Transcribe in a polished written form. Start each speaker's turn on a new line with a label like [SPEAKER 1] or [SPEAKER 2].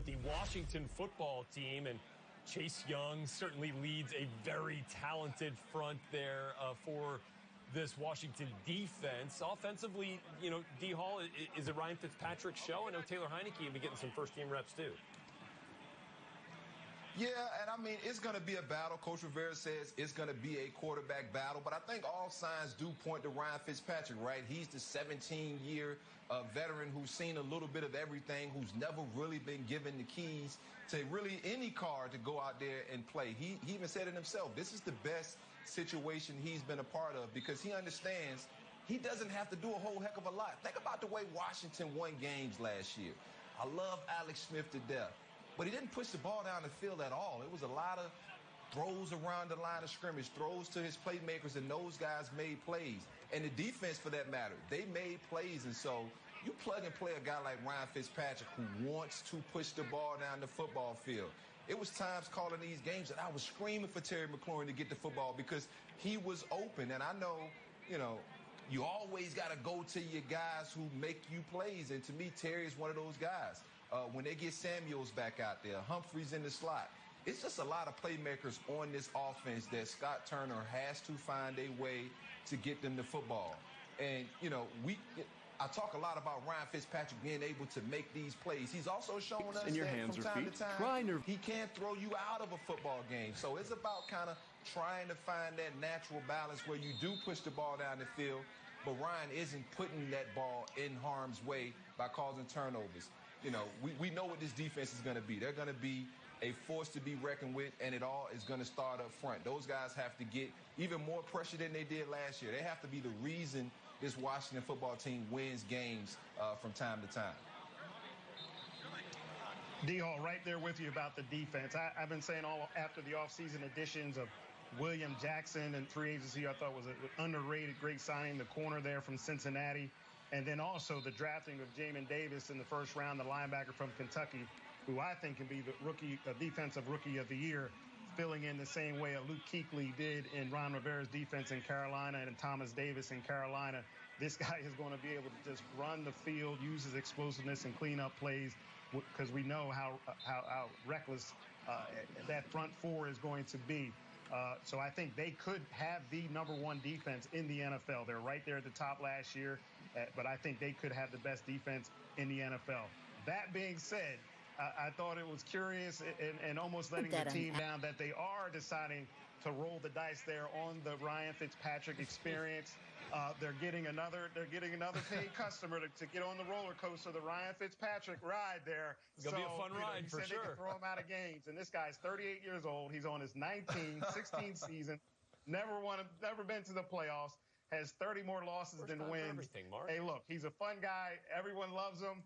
[SPEAKER 1] with the Washington football team, and Chase Young certainly leads a very talented front there for this Washington defense. Offensively, you know, D. Hall, is it Ryan Fitzpatrick's show? I know Taylor Heineke will be getting some first-team reps, too.
[SPEAKER 2] Yeah, and I mean, it's going to be a battle. Coach Rivera says it's going to be a quarterback battle, but I think all signs do point to Ryan Fitzpatrick, right? He's the 17-year veteran who's seen a little bit of everything, who's never really been given the keys to really any car to go out there and play. He even said it himself. This is the best situation he's been a part of because he understands he doesn't have to do a whole heck of a lot. Think about the way Washington won games last year. I love Alex Smith to death. But he didn't push the ball down the field at all. It was a lot of throws around the line of scrimmage, throws to his playmakers, and those guys made plays. And the defense, for that matter, they made plays. And so you plug and play a guy like Ryan Fitzpatrick who wants to push the ball down the football field. It was times calling these games that I was screaming for Terry McLaurin to get the football because he was open. And I know, you know, you always got to go to your guys who make you plays. And to me, Terry is one of those guys. When they get Samuels back out there, Humphreys in the slot, it's just a lot of playmakers on this offense that Scott Turner has to find a way to get them the football. And, you know, I talk a lot about Ryan Fitzpatrick being able to make these plays. He's also shown us that from time to time he can't throw you out of a football game. So it's about kind of trying to find that natural balance where you do push the ball down the field, but Ryan isn't putting that ball in harm's way by causing turnovers. You know, we know what this defense is going to be. They're going to be a force to be reckoned with, and it all is going to start up front. Those guys have to get even more pressure than they did last year. They have to be the reason this Washington football team wins games from time to time.
[SPEAKER 3] D-Hall, right there with you about the defense. I've been saying all after the offseason additions of William Jackson and free agency, I thought was an underrated great signing, the corner there from Cincinnati. And then also the drafting of Jamin Davis in the first round, the linebacker from Kentucky, who I think can be the defensive rookie of the year, filling in the same way Luke Kuechly did in Ron Rivera's defense in Carolina and Thomas Davis in Carolina. This guy is going to be able to just run the field, use his explosiveness, and clean up plays because we know how reckless that front four is going to be. So I think they could have the #1 defense in the NFL. They're right there at the top last year, but I think they could have the best defense in the NFL. That being said, I thought it was curious and almost letting the team down that they are deciding to roll the dice there on the Ryan Fitzpatrick experience. They're getting another paid customer to get on the roller coaster, the Ryan Fitzpatrick ride there.
[SPEAKER 1] It's going to be a fun ride for sure.
[SPEAKER 3] They can throw him out of games. And this guy's 38 years old. He's on his 16th season. Never been to the playoffs. Has 30 more losses than wins. Hey, look, he's a fun guy. Everyone loves him.